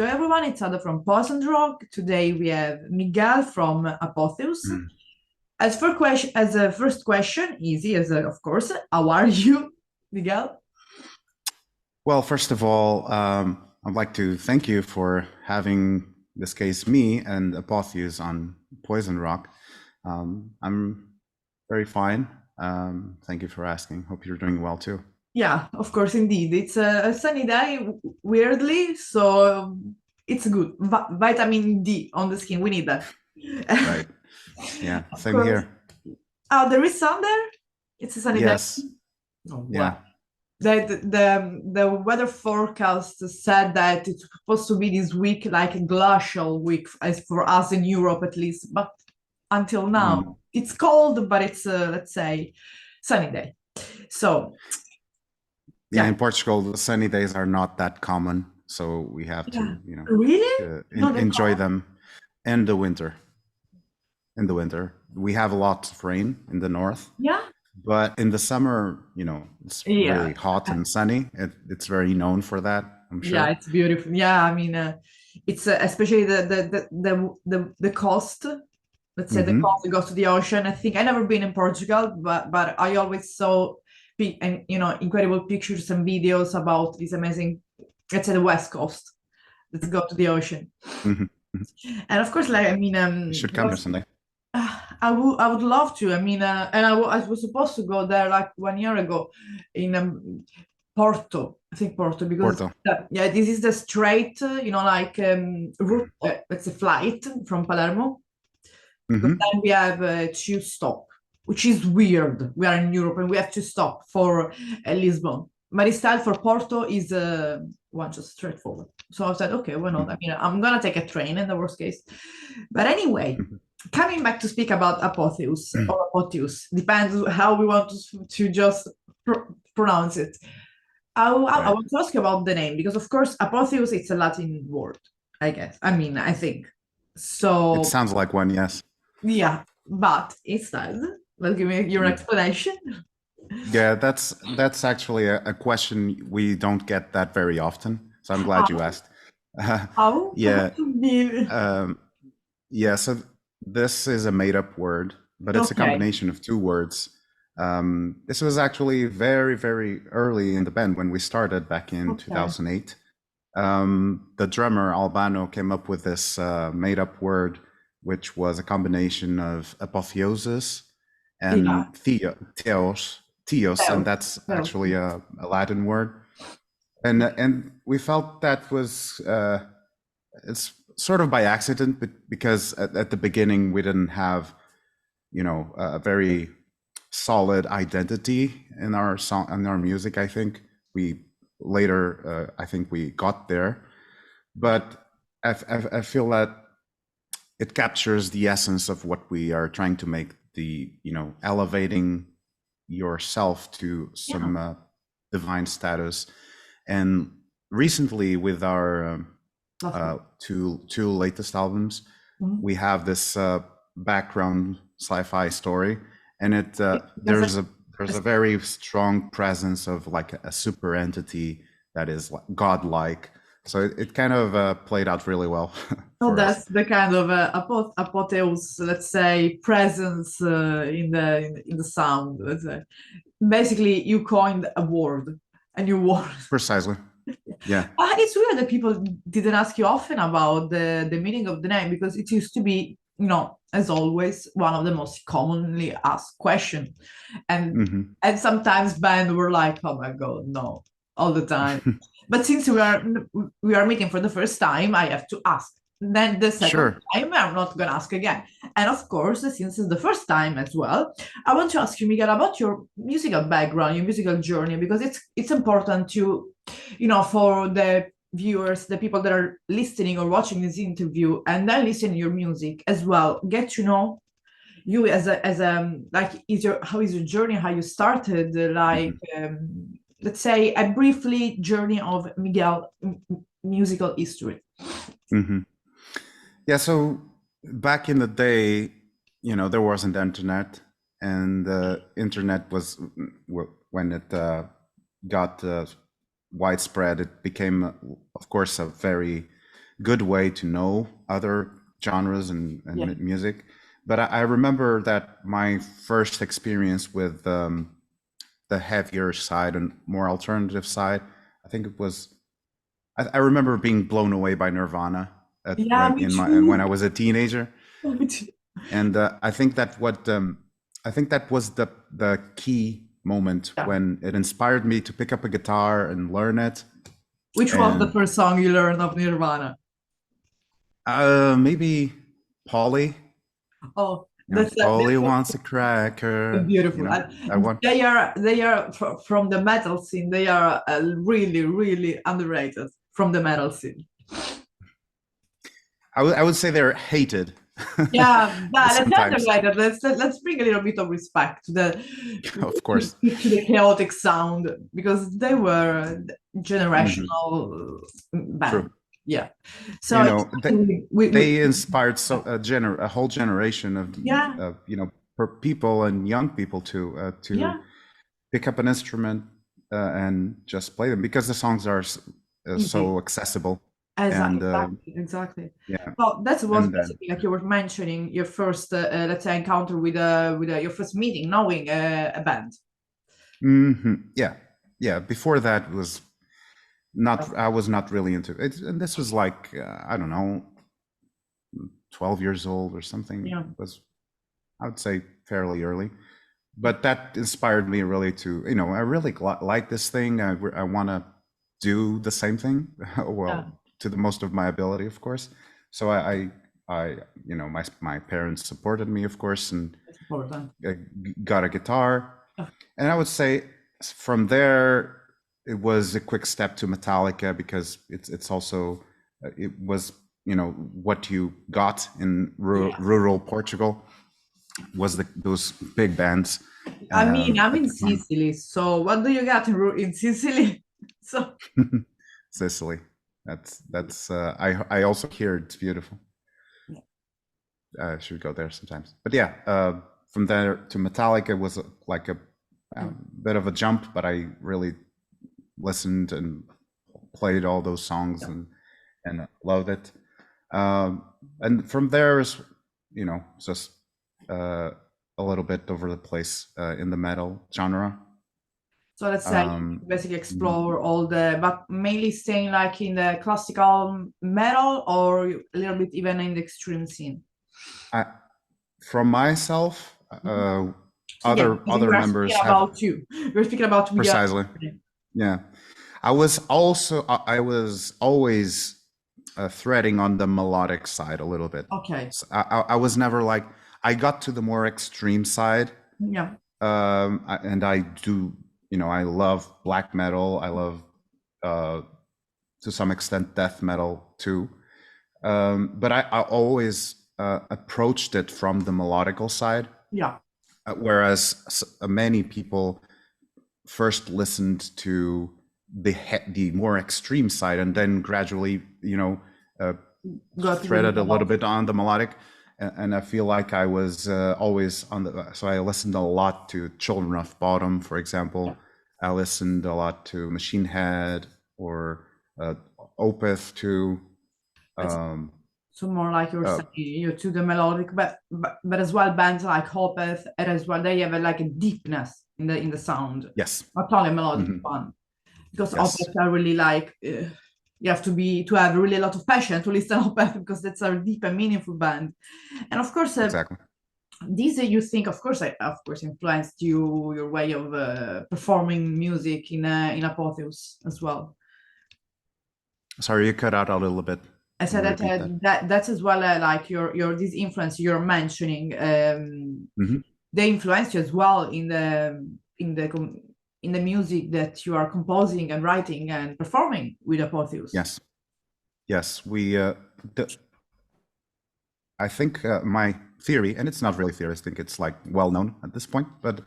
to everyone. It's Ada from Poison Rock. Today we have Miguel from APOTHEUS. Mm. As a first question, easy as of course, how are you, Miguel? Well, first of all, I'd like to thank you for having, in this case, me and Apotheus on Poison Rock. I'm very fine. Thank you for asking. Hope you're doing well too. Yeah, of course, indeed. It's a sunny day, weirdly, so it's good. Vitamin D on the skin, we need that. Right. Yeah, Of same course. here. Oh, there is sun there? It's a sunny day. Yes. Oh, Yeah. wow. The weather forecast said that it's supposed to be this week like a glacial week, as for us in Europe at least. But until now, Mm. it's cold, but it's let's say sunny day. So Yeah, yeah, in Portugal, the sunny days are not that common, so we have yeah. to, Really? Not that enjoy cold? them in the winter. In the winter, we have a lot of rain in the north. Yeah, But in the summer, it's yeah, really hot and sunny. It's very known for that, I'm yeah. sure. It's beautiful. Yeah, I mean, it's especially the coast. Let's say the Hmm. coast that goes to the ocean. I think I never been in Portugal, but I always saw and incredible pictures and videos about this amazing, let's say the west coast. Let's go to the ocean. Hmm. And of course, like I mean, You should come here someday. I would love to. I mean, and I was supposed to go there like 1 year ago in Porto. I think Porto because Porto. yeah, this is the straight, like route. It's a flight from Palermo. Because Hmm. then we have two stop, which is weird. We are in Europe and we have to stop for Lisbon. But instead for Porto is one just straightforward. So I said, okay, why not? I mean, I'm gonna take a train in the worst case. But anyway, coming back to speak about Apotheus or Apotheus, depends how we want to just pronounce it. I Right. want to ask you about the name because, of course, Apotheus it's a Latin word, I guess. I mean, I think. It So sounds like one, yes. yeah, but instead, let's give me your Mm. explanation. Yeah, that's actually a question we don't get that very often. So I'm glad you How? asked. How? Yeah. What do you mean? Um, yeah, so this is a made-up word, but it's a Okay. combination of two words. This was actually very, very early in the band when we started back in Okay. 2008. The drummer Albano came up with this made-up word, which was a combination of apotheosis Yeah. and theos, and Well, that's well, actually a Latin word. And we felt that was it's sort of by accident, but because at the beginning we didn't have a very solid identity in our song and our music. I think we later I think we got there, but I feel that it captures the essence of what we are trying to make, the elevating yourself to yeah. some divine status. And recently with our Lovely. two latest albums, Mhm. we have this background sci-fi story, and There's there's a very strong presence of like a super entity that is like godlike. So it kind of played out really well so for us. that's the kind of apotheos, let's say, presence in the sound. Let's say, basically, you coined a word, a new word. Precisely. Yeah. It's weird that people didn't ask you often about the meaning of the name because it used to be, as always, one of the most commonly asked questions. And Hmm. and sometimes bands were like, "Oh my God, no," all the time. But since we are meeting for the first time, I have to ask. Then the second Sure. time, I'm not gonna ask again. And of course, since it's the first time as well, I want to ask you, Miguel, about your musical background, your musical journey, because it's important to for the viewers, the people that are listening or watching this interview, and then listen to your music as well, get to know you as a like how is your journey, how you started, like Hmm. let's say a briefly journey of Miguel musical history. Hmm. Yeah, so back in the day, there wasn't internet, and the internet was when it got widespread. It became, of course, a very good way to know other genres and Yeah. music. But I remember that my first experience with the heavier side and more alternative side, I think it was, I remember being blown away by Nirvana Yeah, me when I too. was a teenager. Me too. And I think that I think that was the key moment Yeah. when it inspired me to pick up a guitar and learn it. Which was the And first song you learned of Nirvana? maybe Polly. Oh, You know, that's Polly wants a cracker. You beautiful. know, that And one. they are from the metal scene. They are really, really underrated from the metal scene. I would say they're hated. Yeah, that's Sometimes, underrated. Let's bring a little bit of respect to of course. the chaotic sound because they were Hmm. generational band. True. Yeah. So You it's know, we they inspired a whole generation yeah, of people and young people to yeah, pick up an instrument and just play them because the songs are easy. so accessible. And Exactly. yeah, Well, that was and then basically like you were mentioning your first, let's say, encounter with your first meeting, knowing a band. yeah, yeah. Before that was not. I was not really into it, and this was like I don't know, 12 years old or something. Yeah. It was, I would say, fairly early. But that inspired me really to, I really like this thing. I want to do the same thing, Yeah. well, to the most of my ability, of course. So my parents supported me, of course, and It's important. I got a guitar. Yeah. And I would say from there, it was a quick step to Metallica because it's also, it was, what you got in Yeah. rural Portugal was those big bands I mean, I'm at in the time. Sicily, so what do you got in Sicily? So Sicily. That's I also hear it's beautiful. I should go there sometimes. But yeah, from there to Metallica was like a bit of a jump, but I really listened and played all those songs and loved it. And from there is, just uh, a little bit over the place in the metal genre. so let's say Um, you basically mhm. explore all but mainly staying like in the classical metal or a little bit even in the extreme scene. I, from myself, Mhm. So yeah, because other we are speaking members have about you. We're speaking about Miguel. precisely. Yeah, I was always threading on the melodic side a little bit. Okay. So I was never like, I got to the more extreme side, Yeah. and I do, I love black metal. I love uh, to some extent death metal too. But I always approached it from the melodical side, Yeah. whereas many people first listened to the more extreme side and then gradually, uh, Got to the threaded a little melodic. bit on the melodic. And I feel like I was always on so I listened a lot to Children of Bottom, for Yeah. example. I listened a lot to Machine Head or Opeth too. That's Um, so more like you're uh, saying you to the melodic, but as well bands like Opeth and as well they have like a deepness in the sound, yes. not only melodic Hmm. one. Because Yes, Opeth are really like you have to have really a lot of passion to listen to Opeth because that's a deep and meaningful band. And of course, exactly. these you think of course influenced your way of performing music in Apotheus as well. Sorry, you cut out a little bit. I Can said you that repeat that? that's as well like your this influence you're mentioning. Hmm. They influence you as well in the music that you are composing and writing and performing with Apotheus. Yes, yes. I think my theory, and it's not really theory, I think it's like well known at this point, but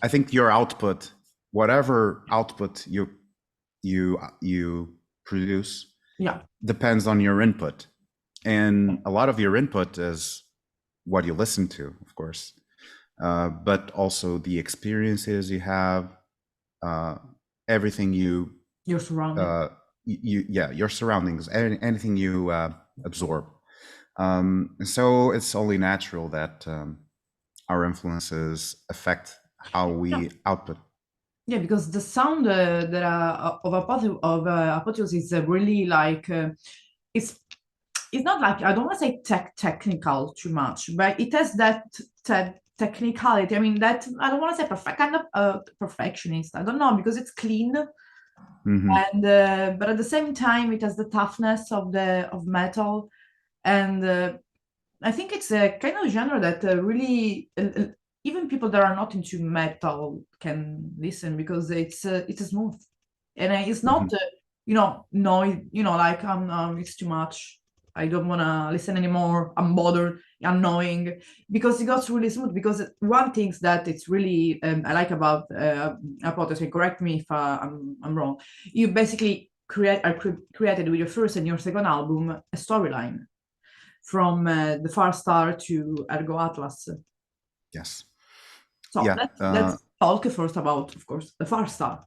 I think your output, whatever output you produce, Yeah, depends on your input, and a lot of your input is what you listen to, of course, but also the experiences you have, uh, everything you're surrounded. uh, your surroundings, anything you absorb. So it's only natural that our influences affect how we output. Yeah, because the sound that of Apotheus is really like it's it's not like, I don't want to say technical too much, but it has that technicality. I mean, that I don't want to say perfect, kind of perfectionist. I don't know, because it's clean, and but at the same time, it has the toughness of metal, and I think it's a kind of genre that really even people that are not into metal can listen, because it's smooth, and it's not noise, like it's too much. I don't want to listen anymore. I'm bothered, annoying, because it goes really smooth. Because one thing that it's really I like about APOTHEUS, and correct me if I'm wrong. You basically created with your first and your second album a storyline from the Far Star to Ergo Atlas. Yes. So Yeah. let's talk first about, of course, the Far Star.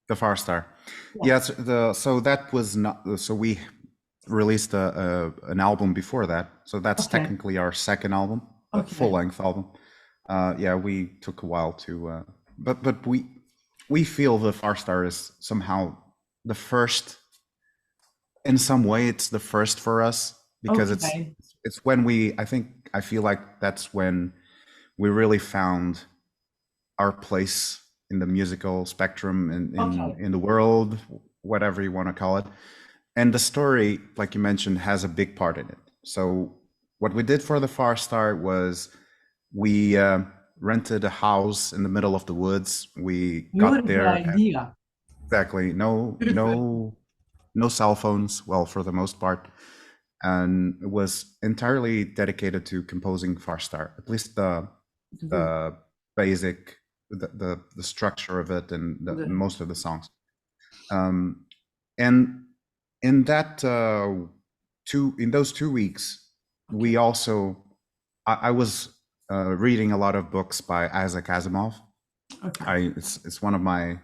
The Far Star. Yeah. Yes. So that was not. So we released an album before that. So that's Okay. technically our second album, a Okay. full-length album. Yeah, we took a while to, but we feel the Far Star is somehow the first. In some way, it's the first for us, because Okay. it's when I feel like that's when we really found our place in the musical spectrum, Okay. in the world, whatever you want to call it. And the story, like you mentioned, has a big part in it. So what we did for the Far Star was we rented a house in the middle of the woods. We got Beautiful there. idea. Exactly. Beautiful. No cell phones, well, for the most part. And it was entirely dedicated to composing Far Star, at least the basic, the structure of it, and most of the songs. And in those 2 weeks, we also, I was reading a lot of books by Isaac Asimov. Okay. It's one of my,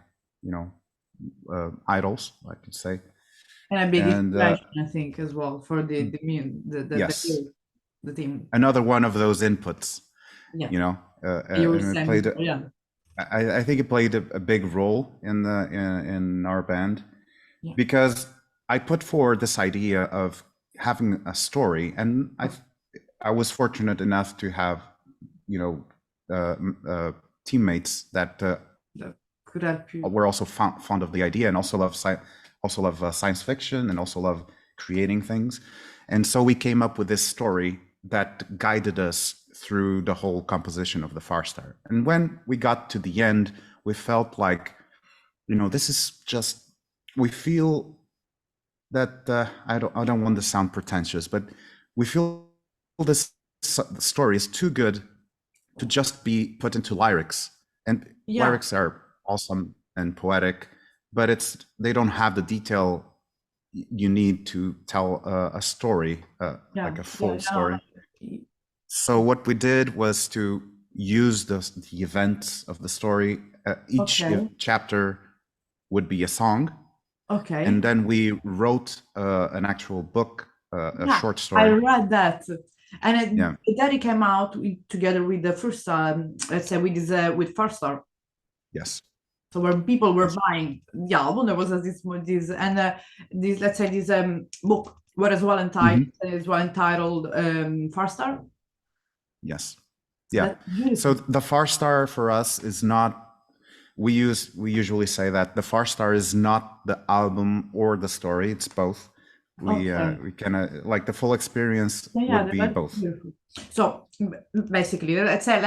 idols, I could say. And a big And inspiration, I think, as well, for the yes, the team. another one of those inputs, Yeah. You were and it saying, played. yeah. I think it played a big role in our band, Yeah. because I put forward this idea of having a story, and I was fortunate enough to have, teammates that That could help you. were also fond of the idea, and also love science fiction, and also love creating things. And so we came up with this story that guided us through the whole composition of the Far Star. And when we got to the end, we felt like, this is just, we feel that I don't want to sound pretentious, but we feel this story is too good to just be put into lyrics. And lyrics are awesome and poetic, but they don't have the detail you need to tell a story, like a full story. So what we did was to use the events of the story. Each chapter would be a song. Okay. And then we wrote an actual book, a short story. I read that. And that it came out together with the first, let's say, with Far Star. Yes. So when people were buying the album, there was this let's say, this book was well entitled Far Star. Yes. Yeah. So the Far Star for us is not. We usually say that the Far Star is not the album or the story. It's both. We kind of like the full experience would be both. Beautiful. So basically, let's say,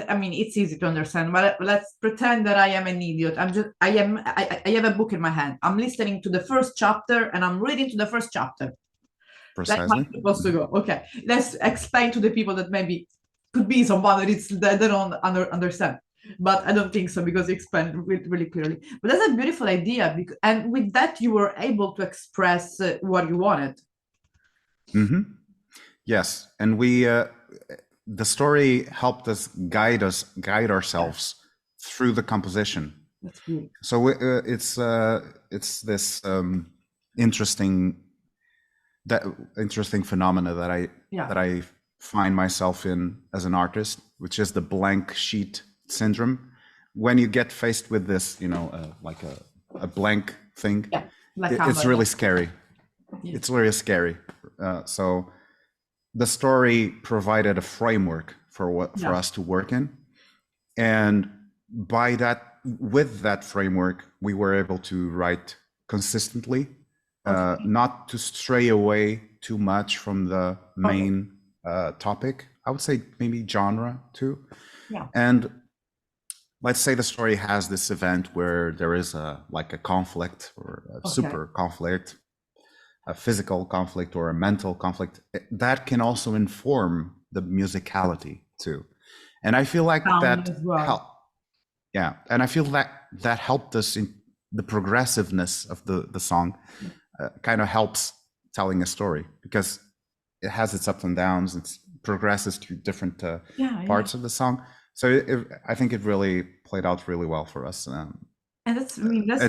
I mean, it's easy to understand, but let's pretend that I am an idiot. I have a book in my hand. I'm listening to the first chapter and I'm reading to the first chapter. Precisely. That's how it's supposed to go. Okay, let's explain to the people that maybe could be someone that they don't understand. But I don't think so, because you explained it really clearly. But that's a beautiful idea, and with that you were able to express what you wanted. Yes, and the story helped us guide ourselves through the composition. That's beautiful. So it's this interesting phenomena that I find myself in as an artist, which is the blank sheet syndrome. When you get faced with this, like a blank thing, it's really scary. Yeah. It's really scary. So the story provided a framework for us to work in, and with that framework, we were able to write consistently, not to stray away too much from the main topic. I would say maybe genre too. Yeah. And let's say the story has this event where there is a conflict, or a super conflict, a physical conflict or a mental conflict. That can also inform the musicality too. And I feel like that and I feel that helped us in the progressiveness of the song. Kind of helps telling a story, because it has its ups and downs. It progresses through different parts of the song. So I think it really played out really well for us. And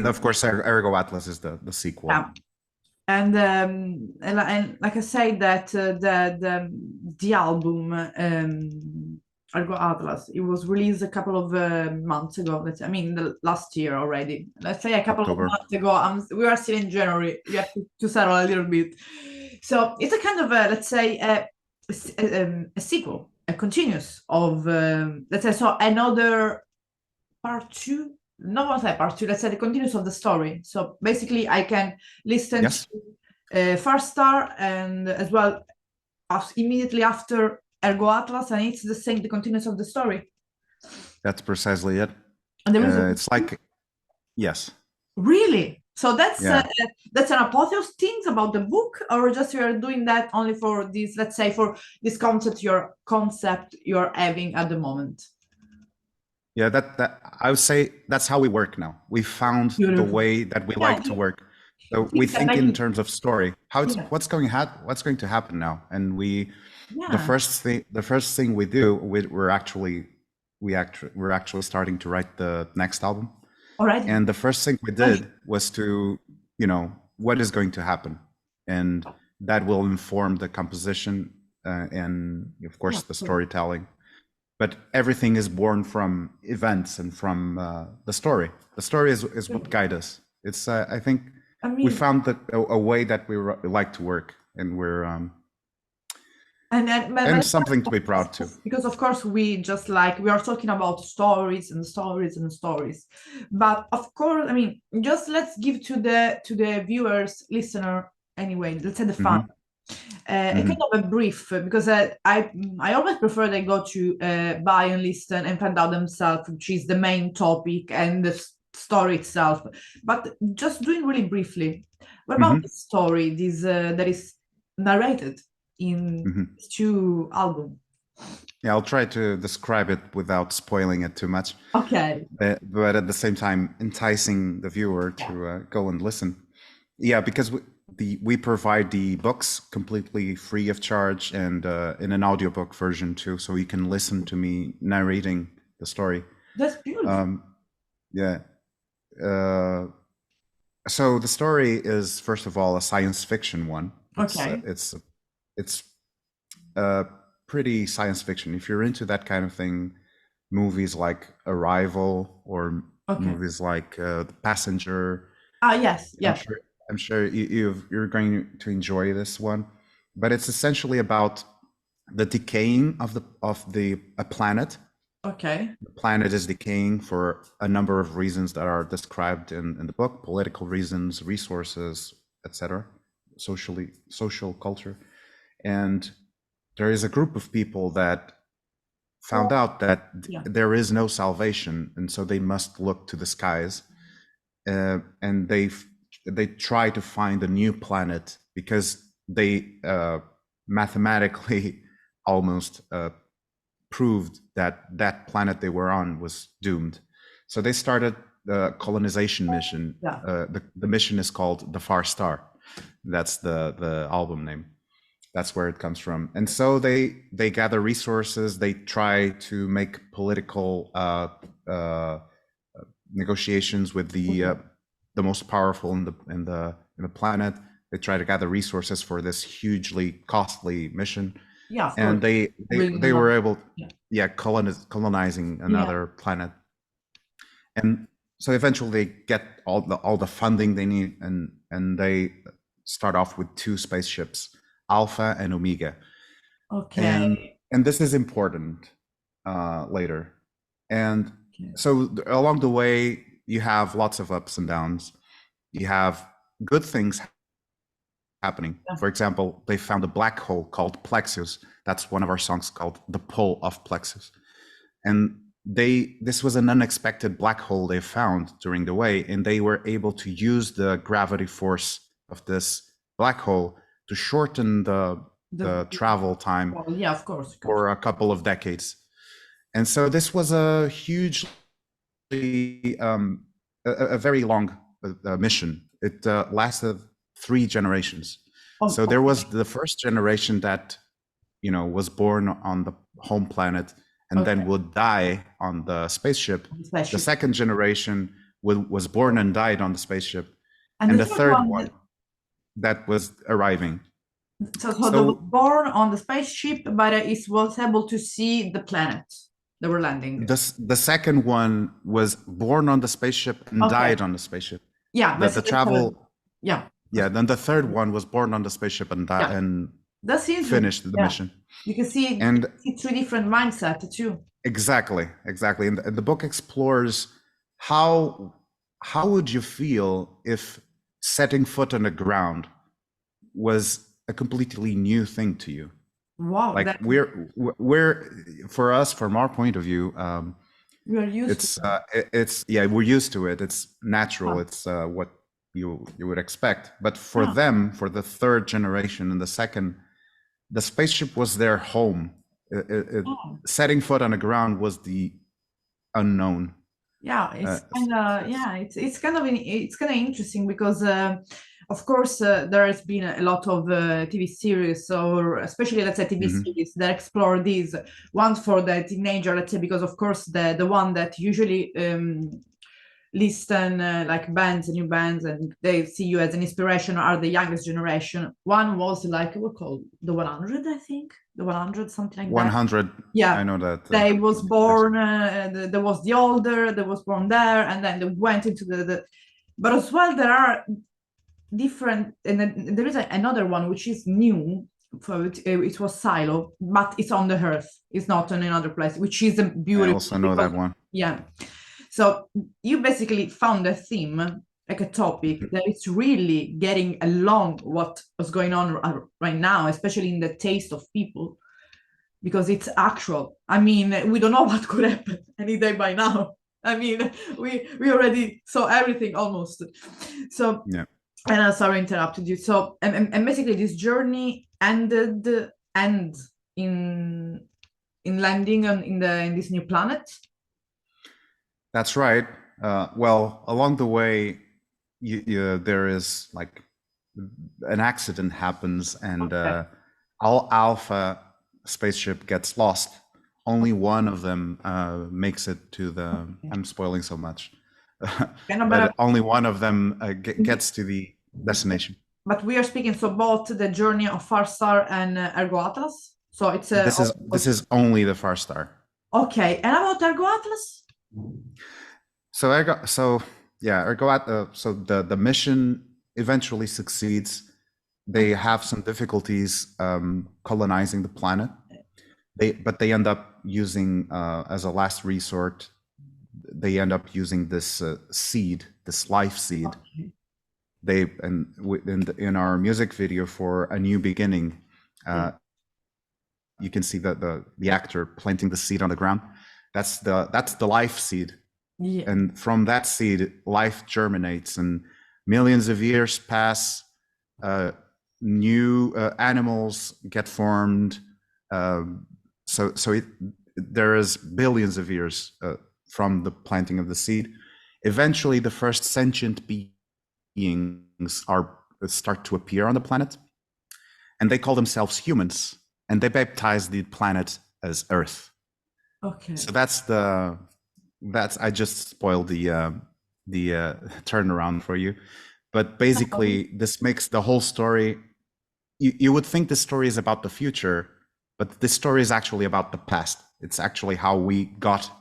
of course, Ergo Atlas is the sequel. Yeah. And like I say, that the album Ergo Atlas, it was released a couple of months ago. The last year already. Let's say a couple of months ago. We are still in January. You have to settle a little bit. So it's a kind of let's say a sequel, a continuous of let's say, so another part two. No one said part two. Let's say the continuous of the story. So basically, I can listen to First Star, and as well immediately after Ergo Atlas, and it's the continuous of the story. That's precisely it. And it's like, yes. Really? So that's an APOTHEUS things about the book, or just you are doing that only for this, let's say, for this concept you're having at the moment? Yeah, that I would say that's how we work now. We found the way that we like to work. So we think in terms of story. What's going to happen now? And the first thing we do, we're actually starting to write the next album. Alright. And the first thing we did was to, what is going to happen, and that will inform the composition and of course the storytelling. But everything is born from events and from the story. The story is what guides us. It's I think we found a way that we like to work, and we're and something to be proud to. Because of course we are talking about stories and stories and stories, but of course, just let's give to the viewers, listener, anyway, let's say the fan. A kind of a brief, because I always prefer they go to buy and listen and find out themselves, which is the main topic and the story itself. But just doing really briefly, what about the story that is narrated in these two albums? Yeah, I'll try to describe it without spoiling it too much. Okay. But at the same time, enticing the viewer to go and listen. Yeah, because we provide the books completely free of charge, and in an audiobook version too, so you can listen to me narrating the story. That's beautiful. So the story is, first of all, a science fiction one. It's pretty science fiction. If you're into that kind of thing, movies like Arrival or movies like The Passenger. Yes. I'm sure you're going to enjoy this one, but it's essentially about the decaying of a planet. Okay. The planet is decaying for a number of reasons that are described in the book: political reasons, resources, etc., social culture. And there is a group of people that found out that there is no salvation, and so they must look to the skies, and they try to find a new planet, because they mathematically almost proved that planet they were on was doomed. So they started the colonization mission. The mission is called The Far Star. That's the album name. That's where it comes from. And so they gather resources. They try to make political negotiations with the most powerful in the planet. They try to gather resources for this hugely costly mission. Yeah, of And course. they were able, Yeah. colonizing another planet. And so eventually they get all the funding they need, and they start off with 2 spaceships, Alpha and Omega. Okay. And this is important later. And so along the way, you have lots of ups and downs. You have good things happening. Yeah. For example, they found a black hole called Plexus. That's one of our songs called The Pull of Plexus. And this was an unexpected black hole they found during the way, and they were able to use the gravity force of this black hole to shorten the travel time yeah, of course. for a couple of decades. And so this was a hugely a very long mission. It lasted 3 generations. So there was the first generation that, you know, was born on the home planet and then would die on the spaceship. The second generation was born and died on the spaceship. And the third one that was arriving. So they were born on the spaceship, but it was able to see the planet they were landing. The second one was born on the spaceship and died on the spaceship. Yeah, the travel. Yeah. Yeah. Then the third one was born on the spaceship and died and finished the mission. You can see, and 3 different mindsets too. Exactly. And the book explores how would you feel if setting foot on the ground was a completely new thing to you. Wow. Like we're for us, from our point of view, we are used to it's we're used to it. It's natural. It's what you would expect. But for them, for the third generation and the second, the spaceship was their home. Setting foot on the ground was the unknown. Yeah, it's kind of it's kind of interesting because of course there has been a lot of TV series, or especially, let's say, TV series that explore these. One for the teenager, let's say, because of course the one that usually listen like new bands, and they see you as an inspiration, are the youngest generation. One was like, we call the 100, I think, the 100, something like 100. That. Yeah, I know that. They was born, there was the older, they was born there, and then they went into the but as well there are different, and then there is another one which is new. It was Silo, but it's on the Earth, it's not in another place, which is a beautiful. I also know that one. Yeah. So you basically found a theme, like a topic that is really getting along what was going on right now, especially in the taste of people, because it's actual. I mean, we don't know what could happen any day by now. I mean, we already saw everything almost. So yeah. And I'm sorry I interrupted you. So and basically this journey ended in landing in this new planet. That's right. Well, along the way, there is like an accident happens, and all Alpha spaceship gets lost. Only one of them makes it to the. I'm spoiling so much. But only one of them gets to the destination. But we are speaking so both the journey of Far Star and Ergo Atlas. So it's this is only the Far Star. Okay, and about Ergo Atlas? So Ergo Atlas. So the mission eventually succeeds. They have some difficulties colonizing the planet. But they end up using as a last resort. They end up using this seed, this life seed. Okay. In our music video for A New Beginning, you can see the actor planting the seed on the ground. That's the life seed. Yeah. And from that seed, life germinates, and millions of years pass. New animals get formed. There is billions of years from the planting of the seed. Eventually, the first sentient beings start to appear on the planet, and they call themselves humans, and they baptize the planet as Earth. Okay. So that's I just spoiled the turnaround for you, But basically, this makes the whole story. You would think the story is about the future, but this story is actually about the past. It's actually how we got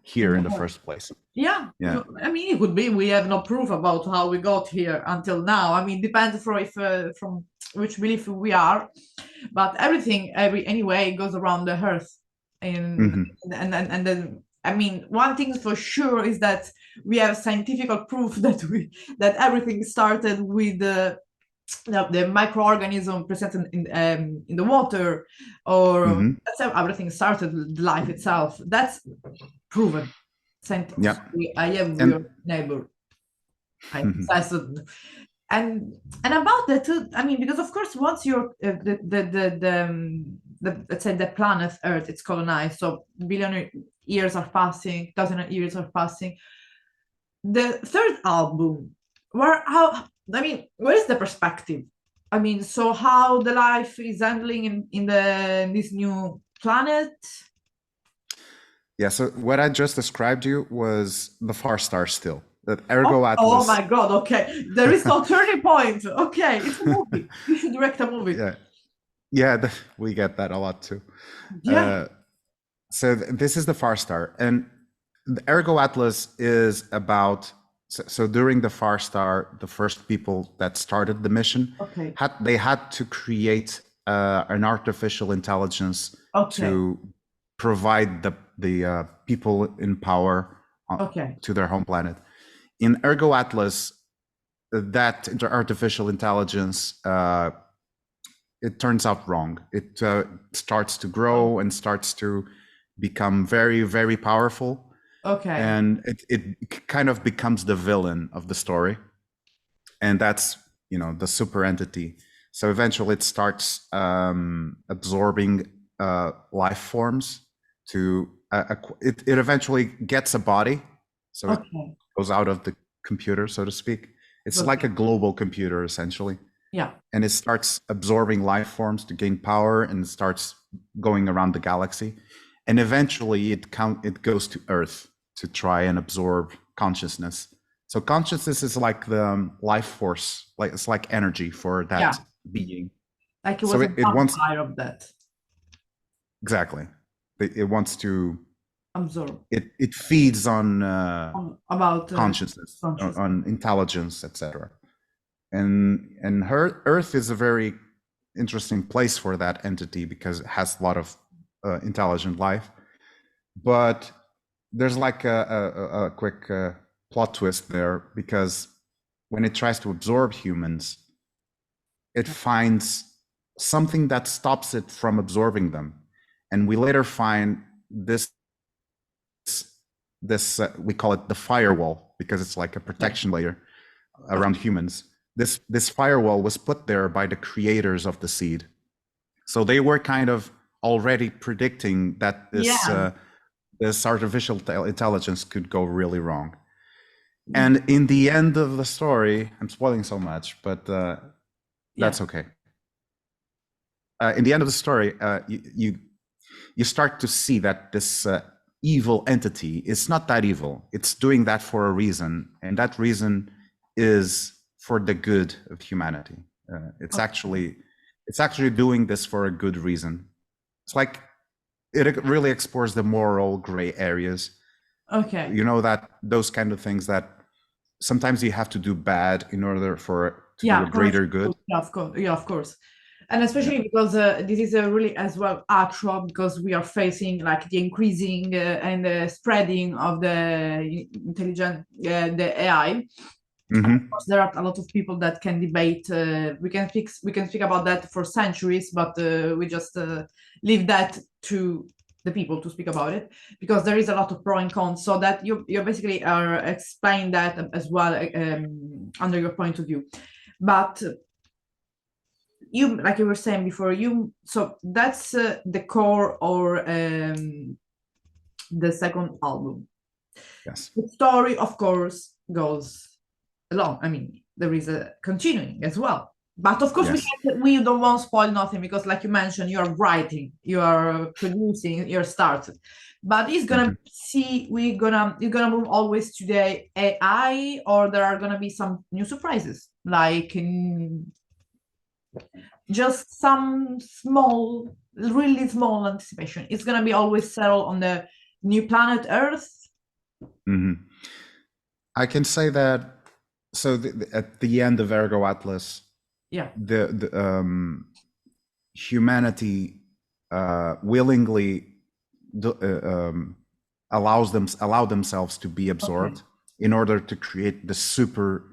here in the first place. Yeah, Yeah. I mean, it could be we have no proof about how we got here until now. I mean, depends from which belief we are, but everything anyway goes around the earth, and then I mean, one thing for sure is that we have scientific proof that everything started with the microorganism present in the water, or that's how everything started with life itself. That's proven. Yeah. I have your neighbor. I and about that too, I mean, because of course once you're let's say the planet Earth, it's colonized, so billion years are passing, thousand years are passing. The third album, where is the perspective? I mean, so how the life is handling in this new planet? Yeah, so what I just described to you was the far star still. That Ergo Atlas. Oh my God, okay. There is no turning point. Okay, it's a movie. You should direct a movie. Yeah, we get that a lot too. Yeah. So this is the far star. And the Ergo Atlas is about, so during the far star, the first people that started the mission, they had to create an artificial intelligence to provide the people in power to their home planet. In Ergo Atlas, that artificial intelligence, it turns out wrong. It starts to grow and starts to become very, very powerful. And it kind of becomes the villain of the story. And that's, the super entity. So eventually it starts absorbing life forms to, it eventually gets a body. So it goes out of the computer, so to speak. It's like a global computer, essentially. Yeah. And it starts absorbing life forms to gain power, and it starts going around the galaxy. And eventually it goes to Earth to try and absorb consciousness. So consciousness is like the life force, it's like energy for that being. Like it was a vampire of that. Exactly. It wants to absorb. It feeds on about consciousness, on intelligence, etc. And Earth is a very interesting place for that entity because it has a lot of intelligent life. But there's like a quick plot twist there, because when it tries to absorb humans, it finds something that stops it from absorbing them. And we later find this we call it the firewall, because it's like a protection layer around humans. This firewall was put there by the creators of the seed. So they were kind of already predicting that this artificial intelligence could go really wrong. And in the end of the story, I'm spoiling so much, but that's okay. In the end of the story, you start to see that this evil entity is not that evil. It's doing that for a reason, and that reason is for the good of humanity. It's actually doing this for a good reason. It's like it really explores the moral gray areas. Okay. That those kind of things that sometimes you have to do bad in order to do a greater good. Yeah, of course. Yeah, of course. And especially because this is really as well actual, because we are facing like the increasing and the spreading of the the AI. Of course, there are a lot of people that can debate. We can speak about that for centuries, but we just leave that to the people to speak about it, because there is a lot of pro and cons. So that you basically are explaining that as well under your point of view. But like you were saying before, so that's the core, or the second album. Yes. The story, of course, goes along. I mean, there is a continuing as well. But of course, Yes. we don't want to spoil nothing because, like you mentioned, you are writing, you are producing, you're started. But it's gonna see you're gonna move always to the AI, or there are gonna be some new surprises, like just some small, really small anticipation. It's gonna be always settled on the new planet Earth. I can say that. So at the end of Ergo Atlas, Yeah. the humanity willingly allow themselves to be absorbed in order to create the super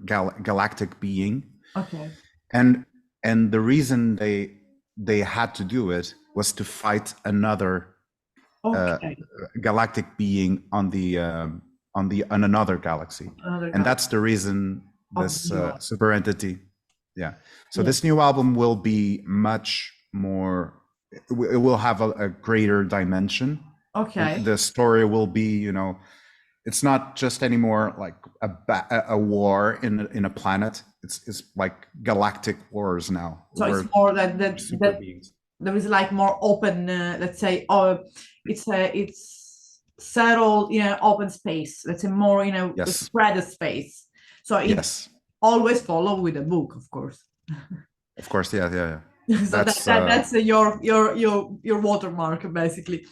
galactic being. Okay. And the reason they had to do it was to fight another galactic being on another galaxy. And that's the reason this super entity. Yeah. So this new album will be much more, it will have a greater dimension. Okay. The story will be, it's not just anymore like a war in a planet. It's like galactic wars now. So it's more that there is like more open, let's say, it's settled in an open space. Let's say more in a spread space. So it's always follow with a book, of course. Of course, yeah. So that's your watermark basically,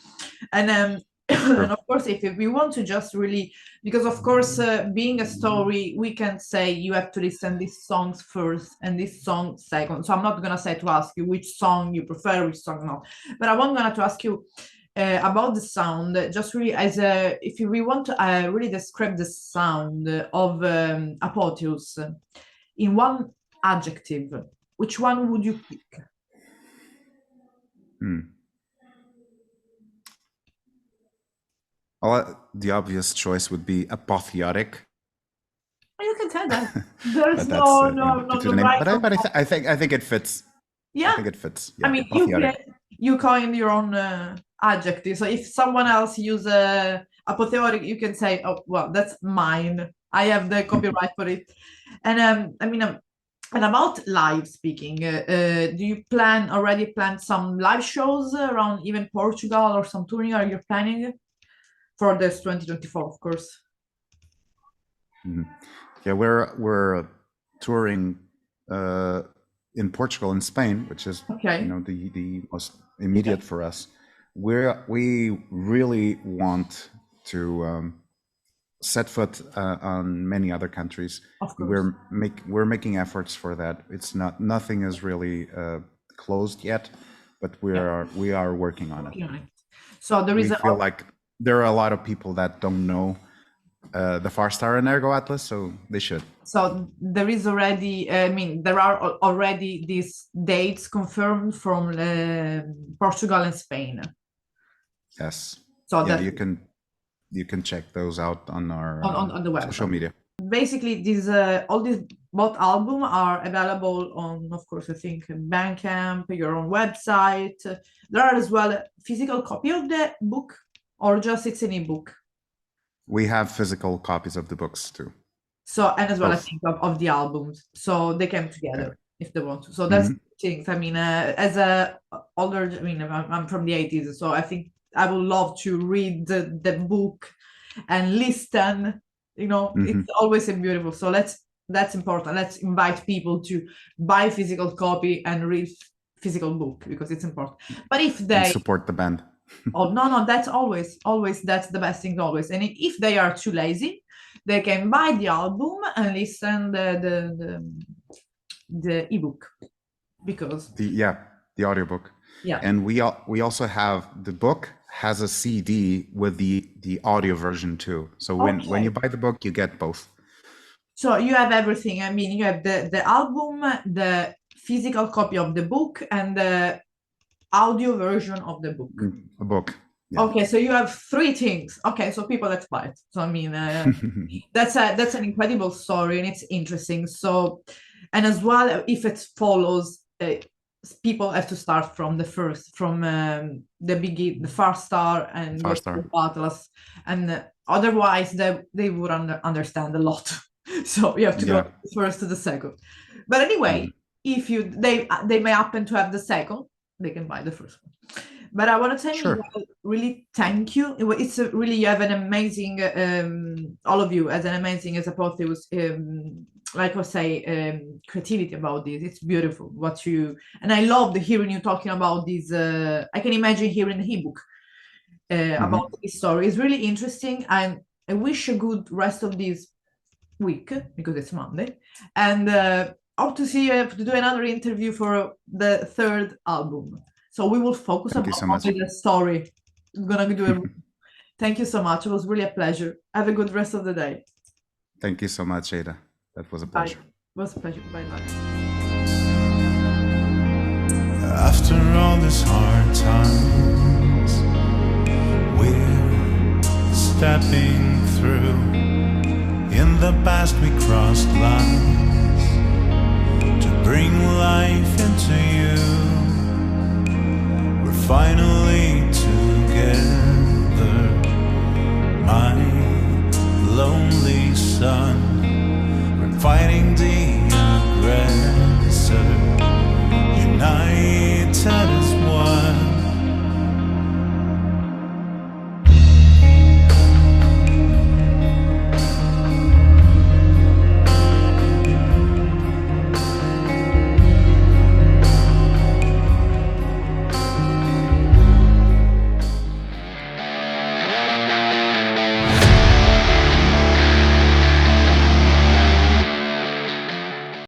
and of course, if we want to just really, because of course, being a story, we can say you have to listen these songs first and this song second. So I'm not gonna say to ask you which song you prefer, which song not, but I want to ask you about the sound, just really as if we want to really describe the sound of APOTHEUS in one adjective, which one would you pick? Well, the obvious choice would be apotheotic. You can say that. There's no right. But I think it fits. Yeah, I think it fits. Yeah, I mean, you coined your own adjective. So if someone else use apotheotic, you can say, "Oh, well, that's mine. I have the copyright for it." And I mean, and about live speaking, do you already plan some live shows around even Portugal or some touring? Are you planning for this 2024, of course? Yeah, we're touring in Portugal and Spain, which is the most immediate for us. We really want to set foot on many other countries. Of course. We're making efforts for that. It's nothing is really closed yet, but we are working on it. So there is we feel like there are a lot of people that don't know the Far Star and Ergo Atlas, so they should. So there is already, I mean, there are already these dates confirmed from Portugal and Spain. Yes. So yeah, you can check those out on our on the website. Social media. Basically, these all these both albums are available on, of course, I think Bandcamp, your own website. There are as well a physical copy of the book, or just it's an ebook. We have physical copies of the books too. So, and as well, I think of the albums, so they came together if they want to. So that's things. I mean, as a older, I mean, I'm from the 80s, so I think I would love to read the book and listen. It's always a beautiful. So that's important. Let's invite people to buy physical copy and read physical book because it's important. But if they support the band. Oh no, that's always that's the best thing always. And if they are too lazy, they can buy the album and listen the ebook, because the audiobook. Yeah. And we also have the book has a CD with the audio version too. So when you buy the book, you get both. So you have everything. I mean, you have the album, the physical copy of the book, and the audio version of the book. A book. Yeah. Okay, so you have three things. Okay, so people, let's buy it. So I mean, that's an incredible story, and it's interesting. So, and as well, if it follows, people have to start from the Far Star and Ergo Atlas, and otherwise they would understand a lot. So you have to go first to the second. But anyway. if they may happen to have the second, they can buy the first one. But I want to tell Sure. you, really thank you. It's really, you have an amazing, all of you as an amazing as APOTHEUS, like I say, creativity about this. It's beautiful what you, and I loved hearing you talking about this. I can imagine hearing the ebook about this story. It's really interesting, and I wish a good rest of this week because it's Monday, and hope to see you to do another interview for the third album. So we will focus Thank you so much. on the story. I'm gonna do it. Thank you so much. It was really a pleasure. Have a good rest of the day. Thank you so much, Ada. That was a Bye. pleasure. It was a pleasure. Bye bye. After all these hard times, we're stepping through. In the past we crossed lines to bring life into you. We're finally together.